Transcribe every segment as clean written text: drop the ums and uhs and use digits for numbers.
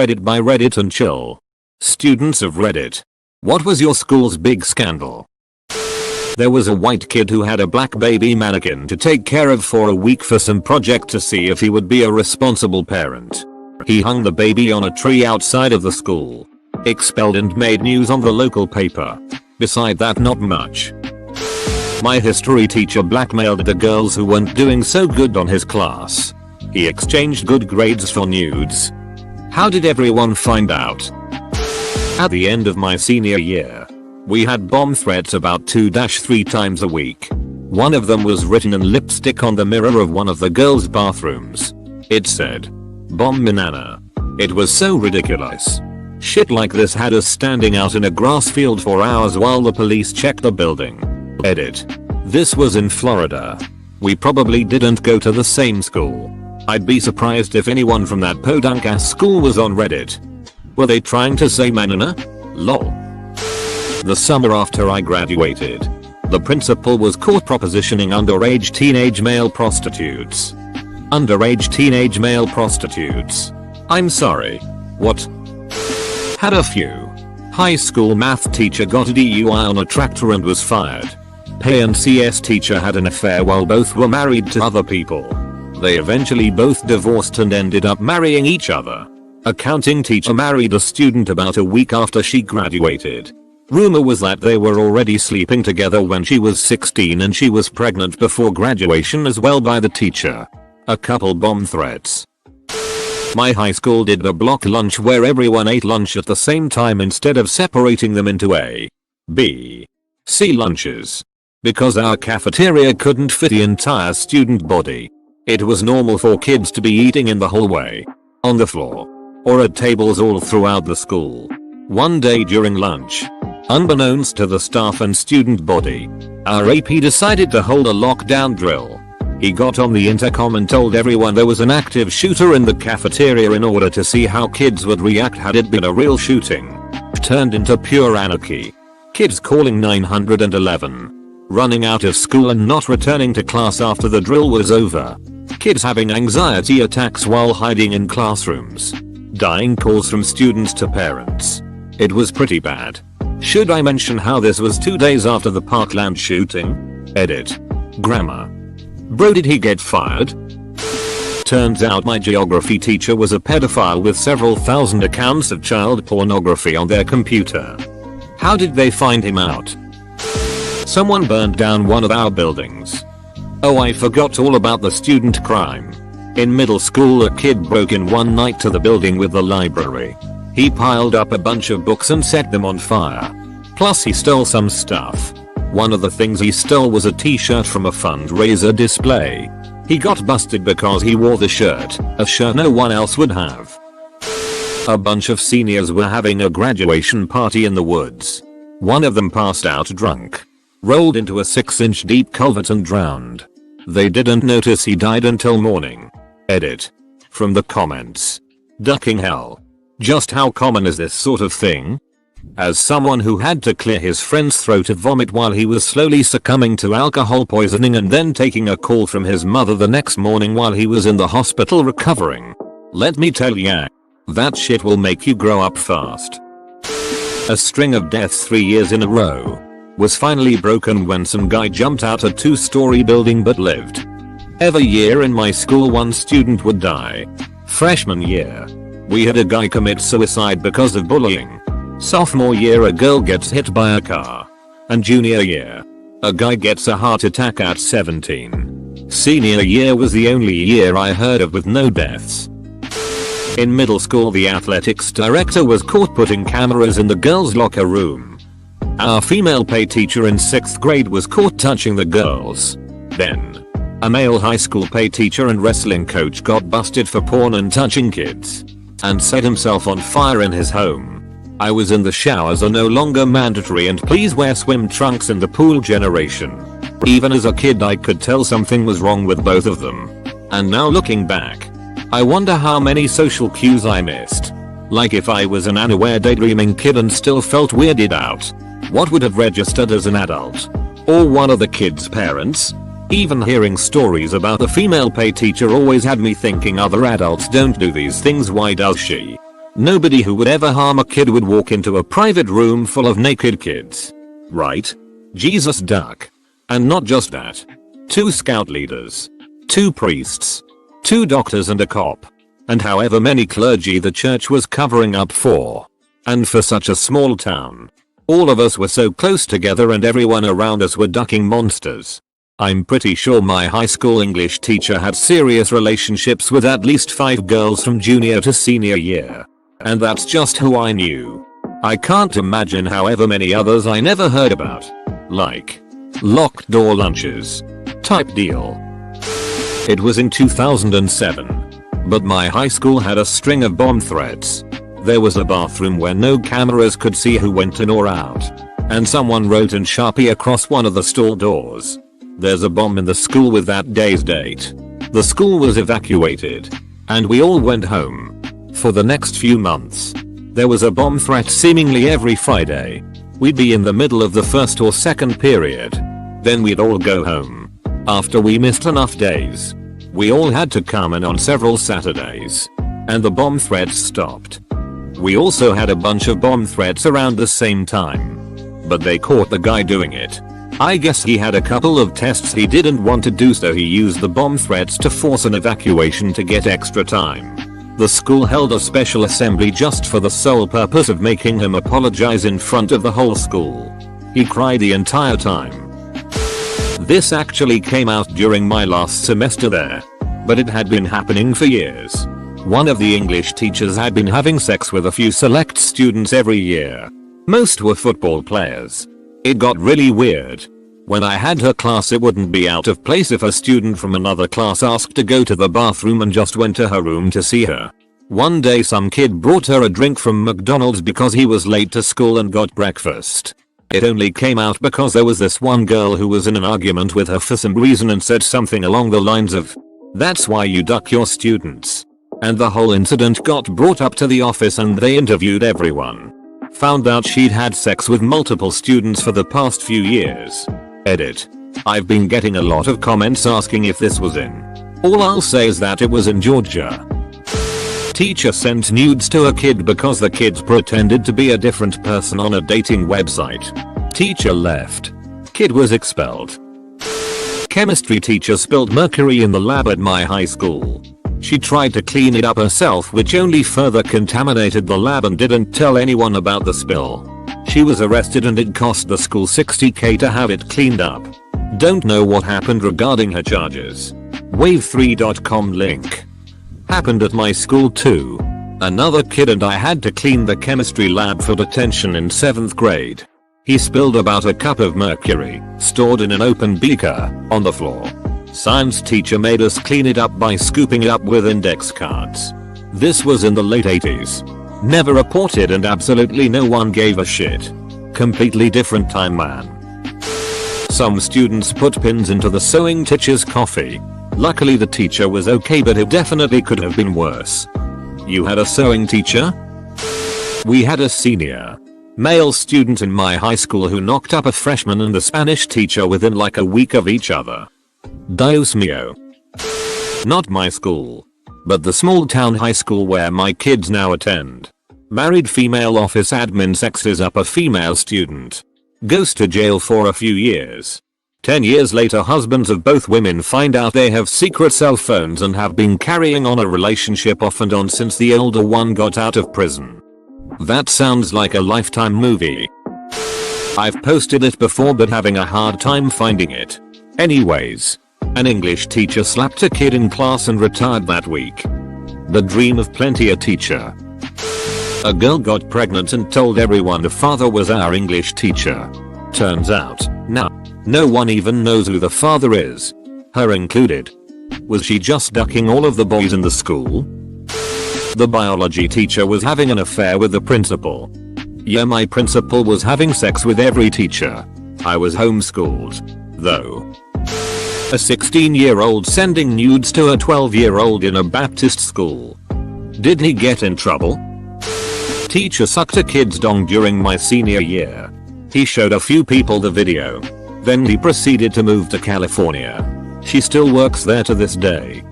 Reddit by Reddit and chill. Students of Reddit. What was your school's big scandal? There was a white kid who had a black baby mannequin to take care of for a week for some project to see if he would be a responsible parent. He hung the baby on a tree outside of the school. Expelled and made news on the local paper. Beside that, not much. My history teacher blackmailed the girls who weren't doing so good on his class. He exchanged good grades for nudes. How did everyone find out? At the end of my senior year, we had bomb threats about 2-3 times a week. One of them was written in lipstick on the mirror of one of the girls' bathrooms. It said, "Bomb Minana." It was so ridiculous. Shit like this had us standing out in a grass field for hours while the police checked the building. Edit. This was in Florida. We probably didn't go to the same school. I'd be surprised if anyone from that podunk ass school was on Reddit. Were they trying to say manana? Lol. The summer after I graduated, the principal was caught propositioning underage teenage male prostitutes. Underage teenage male prostitutes. I'm sorry. What? Had a few. High school math teacher got a DUI on a tractor and was fired. PE and CS teacher had an affair while both were married to other people. They eventually both divorced and ended up marrying each other. Accounting teacher married a student about a week after she graduated. Rumor was that they were already sleeping together when she was 16 and she was pregnant before graduation as well by the teacher. A couple bomb threats. My high school did a block lunch where everyone ate lunch at the same time instead of separating them into A, B, C lunches. Because our cafeteria couldn't fit the entire student body. It was normal for kids to be eating in the hallway, on the floor, or at tables all throughout the school. One day during lunch, unbeknownst to the staff and student body, our AP decided to hold a lockdown drill. He got on the intercom and told everyone there was an active shooter in the cafeteria in order to see how kids would react had it been a real shooting. Turned into pure anarchy. Kids calling 911. Running out of school and not returning to class after the drill was over. Kids having anxiety attacks while hiding in classrooms. Dying calls from students to parents. It was pretty bad. Should I mention how this was 2 days after the Parkland shooting? Edit. Grammar. Bro, did he get fired? Turns out my geography teacher was a pedophile with several thousand accounts of child pornography on their computer. How did they find him out? Someone burned down one of our buildings. Oh, I forgot all about the student crime. In middle school, a kid broke in one night to the building with the library. He piled up a bunch of books and set them on fire. Plus he stole some stuff. One of the things he stole was a t-shirt from a fundraiser display. He got busted because he wore the shirt, a shirt no one else would have. A bunch of seniors were having a graduation party in the woods. One of them passed out drunk. Rolled into a 6-inch deep culvert and drowned. They didn't notice he died until morning. Edit. From the comments. Ducking hell. Just how common is this sort of thing? As someone who had to clear his friend's throat of vomit while he was slowly succumbing to alcohol poisoning and then taking a call from his mother the next morning while he was in the hospital recovering. Let me tell ya, that shit will make you grow up fast. A string of deaths 3 years in a row was finally broken when some guy jumped out a 2-story building but lived. Every year in my school one student would die. Freshman year, we had a guy commit suicide because of bullying. Sophomore year, a girl gets hit by a car. And junior year, a guy gets a heart attack at 17. Senior year was the only year I heard of with no deaths. In middle school, the athletics director was caught putting cameras in the girls' locker room. Our female PE teacher in 6th grade was caught touching the girls. Then, a male high school PE teacher and wrestling coach got busted for porn and touching kids. And set himself on fire in his home. I was in the showers are no longer mandatory and please wear swim trunks in the pool generation. Even as a kid I could tell something was wrong with both of them. And now looking back, I wonder how many social cues I missed. Like if I was an unaware daydreaming kid and still felt weirded out, what would have registered as an adult? Or one of the kids' parents? Even hearing stories about the female PE teacher always had me thinking other adults don't do these things, why does she? Nobody who would ever harm a kid would walk into a private room full of naked kids. Right? Jesus duck. And not just that. 2 scout leaders. 2 priests. 2 doctors and a cop. And however many clergy the church was covering up for. And for such a small town. All of us were so close together and everyone around us were ducking monsters. I'm pretty sure my high school English teacher had serious relationships with at least 5 girls from junior to senior year. And that's just who I knew. I can't imagine however many others I never heard about. Like locked door lunches type deal. It was in 2007. But my high school had a string of bomb threats. There was a bathroom where no cameras could see who went in or out. And someone wrote in Sharpie across one of the stall doors. There's a bomb in the school with that day's date. The school was evacuated. And we all went home. For the next few months. There was a bomb threat seemingly every Friday. We'd be in the middle of the first or second period. Then we'd all go home. After we missed enough days. We all had to come in on several Saturdays. And the bomb threats stopped. We also had a bunch of bomb threats around the same time. But they caught the guy doing it. I guess he had a couple of tests he didn't want to do, so he used the bomb threats to force an evacuation to get extra time. The school held a special assembly just for the sole purpose of making him apologize in front of the whole school. He cried the entire time. This actually came out during my last semester there. But it had been happening for years. One of the English teachers had been having sex with a few select students every year. Most were football players. It got really weird. When I had her class, it wouldn't be out of place if a student from another class asked to go to the bathroom and just went to her room to see her. One day some kid brought her a drink from McDonald's because he was late to school and got breakfast. It only came out because there was this one girl who was in an argument with her for some reason and said something along the lines of, "That's why you duck your students." And the whole incident got brought up to the office and they interviewed everyone. Found out she'd had sex with multiple students for the past few years. Edit. I've been getting a lot of comments asking if this was in. All I'll say is that it was in Georgia. Teacher sent nudes to a kid because the kids pretended to be a different person on a dating website. Teacher left. Kid was expelled. Chemistry teacher spilled mercury in the lab at my high school. She tried to clean it up herself, which only further contaminated the lab, and didn't tell anyone about the spill. She was arrested and it cost the school $60,000 to have it cleaned up. Don't know what happened regarding her charges. Wave3.com link. Happened at my school too. Another kid and I had to clean the chemistry lab for detention in 7th grade. He spilled about a cup of mercury, stored in an open beaker, on the floor. Science teacher made us clean it up by scooping it up with index cards. This was in the late 80s. Never reported and absolutely no one gave a shit. Completely different time, man. Some students put pins into the sewing teacher's coffee. Luckily the teacher was okay, but it definitely could have been worse. You had a sewing teacher? We had a senior male student in my high school who knocked up a freshman and a Spanish teacher within like a week of each other. Dios mío. Not my school, but the small town high school where my kids now attend. Married female office admin sexes up a female student. Goes to jail for a few years. 10 years later, husbands of both women find out they have secret cell phones and have been carrying on a relationship off and on since the older one got out of prison. That sounds like a Lifetime movie. I've posted it before but having a hard time finding it. Anyways, an English teacher slapped a kid in class and retired that week. The dream of plenty a teacher. A girl got pregnant and told everyone the father was our English teacher. Turns out, no one even knows who the father is. Her included. Was she just ducking all of the boys in the school? The biology teacher was having an affair with the principal. Yeah, my principal was having sex with every teacher. I was homeschooled, though. A 16-year-old sending nudes to a 12-year-old in a Baptist school. Did he get in trouble? Teacher sucked a kid's dong during my senior year. He showed a few people the video. Then he proceeded to move to California. She still works there to this day.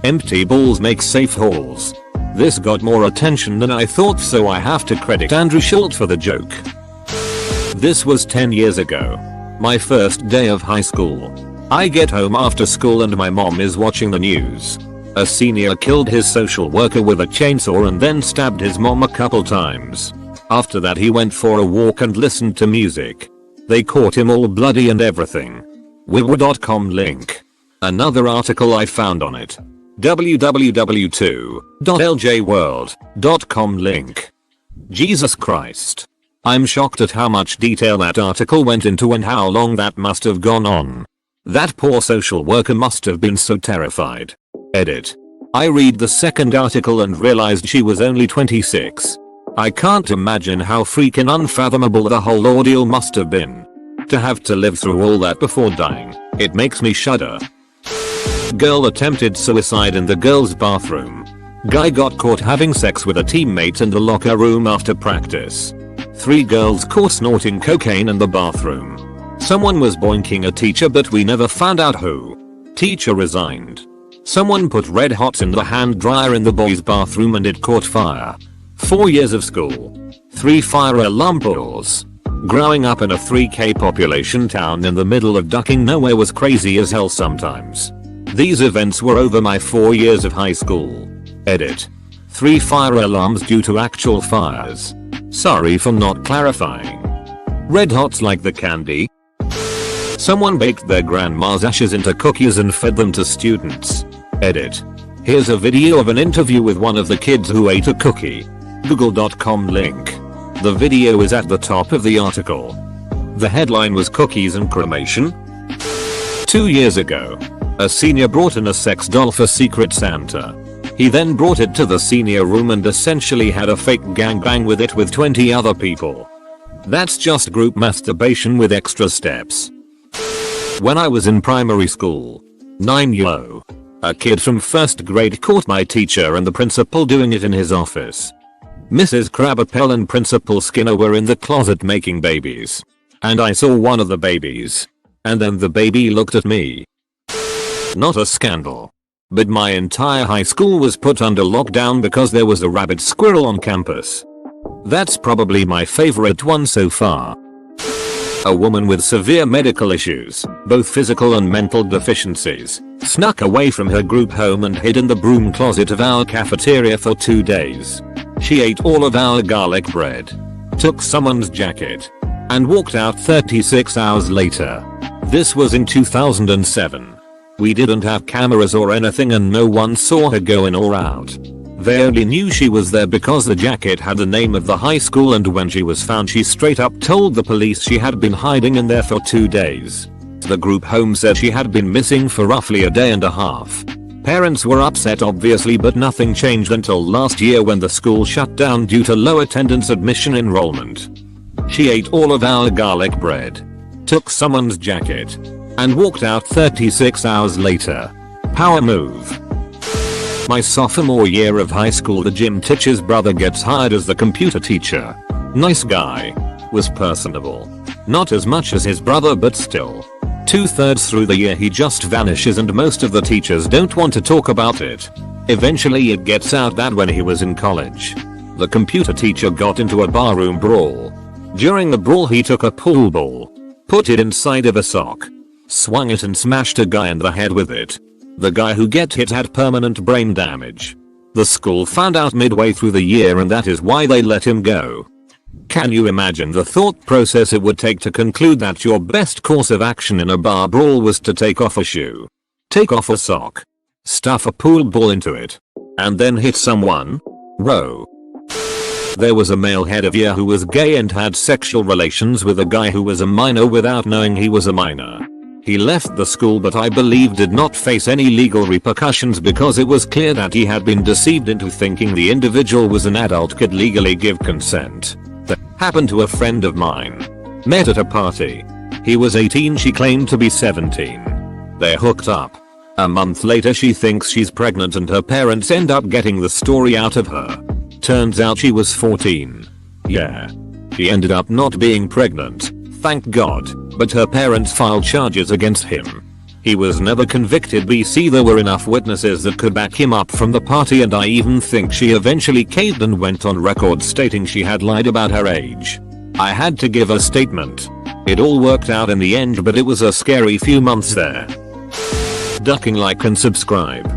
Empty balls make safe halls. This got more attention than I thought, so I have to credit Andrew Schultz for the joke. This was 10 years ago. My first day of high school. I get home after school and my mom is watching the news. A senior killed his social worker with a chainsaw and then stabbed his mom a couple times. After that he went for a walk and listened to music. They caught him all bloody and everything. Wiwa.com link. Another article I found on it. www.ljworld.com link. Jesus Christ. I'm shocked at how much detail that article went into and how long that must have gone on. That poor social worker must have been so terrified. Edit. I read the second article and realized she was only 26. I can't imagine how freaking unfathomable the whole ordeal must have been. To have to live through all that before dying, it makes me shudder. Girl attempted suicide in the girls' bathroom. Guy got caught having sex with a teammate in the locker room after practice. 3 girls caught snorting cocaine in the bathroom. Someone was boinking a teacher but we never found out who. Teacher resigned. Someone put red hots in the hand dryer in the boys' bathroom and it caught fire. 4 years of school. 3 fire alarm balls. Growing up in a 3K population town in the middle of ducking nowhere was crazy as hell sometimes. These events were over my 4 years of high school. Edit. 3 fire alarms due to actual fires. Sorry for not clarifying. Red hots like the candy? Someone baked their grandma's ashes into cookies and fed them to students. Edit. Here's a video of an interview with one of the kids who ate a cookie. Google.com link. The video is at the top of the article. The headline was Cookies and Cremation. 2 years ago, a senior brought in a sex doll for Secret Santa. He then brought it to the senior room and essentially had a fake gangbang with it with 20 other people. That's just group masturbation with extra steps. When I was in primary school, 9-year-old, a kid from 1st grade caught my teacher and the principal doing it in his office. Mrs. Krabappel and Principal Skinner were in the closet making babies. And I saw one of the babies. And then the baby looked at me. Not a scandal. But my entire high school was put under lockdown because there was a rabid squirrel on campus. That's probably my favorite one so far. A woman with severe medical issues, both physical and mental deficiencies, snuck away from her group home and hid in the broom closet of our cafeteria for 2 days. She ate all of our garlic bread, took someone's jacket, and walked out 36 hours later. This was in 2007. We didn't have cameras or anything and no one saw her go in or out. They only knew she was there because the jacket had the name of the high school, and when she was found she straight up told the police she had been hiding in there for 2 days. The group home said she had been missing for roughly a day and a half. Parents were upset obviously, but nothing changed until last year when the school shut down due to low attendance admission enrollment. She ate all of our garlic bread, took someone's jacket, and walked out 36 hours later. Power move. My sophomore year of high school, the gym teacher's brother gets hired as the computer teacher. Nice guy. Was personable. Not as much as his brother, but still. 2/3 through the year he just vanishes and most of the teachers don't want to talk about it. Eventually it gets out that when he was in college, the computer teacher got into a barroom brawl. During the brawl he took a pool ball, put it inside of a sock, swung it and smashed a guy in the head with it. The guy who get hit had permanent brain damage. The school found out midway through the year and that is why they let him go. Can you imagine the thought process it would take to conclude that your best course of action in a bar brawl was to take off a shoe, take off a sock, stuff a pool ball into it, and then hit someone? Row. There was a male head of year who was gay and had sexual relations with a guy who was a minor without knowing he was a minor. He left the school but I believe did not face any legal repercussions because it was clear that he had been deceived into thinking the individual was an adult could legally give consent. That happened to a friend of mine. Met at a party. He was 18, she claimed to be 17. They hooked up. A month later she thinks she's pregnant and her parents end up getting the story out of her. Turns out she was 14. Yeah. She ended up not being pregnant, thank God, but her parents filed charges against him. He was never convicted. BC there were enough witnesses that could back him up from the party, and I even think she eventually caved and went on record stating she had lied about her age. I had to give a statement. It all worked out in the end, but it was a scary few months there. Ducking like and subscribe.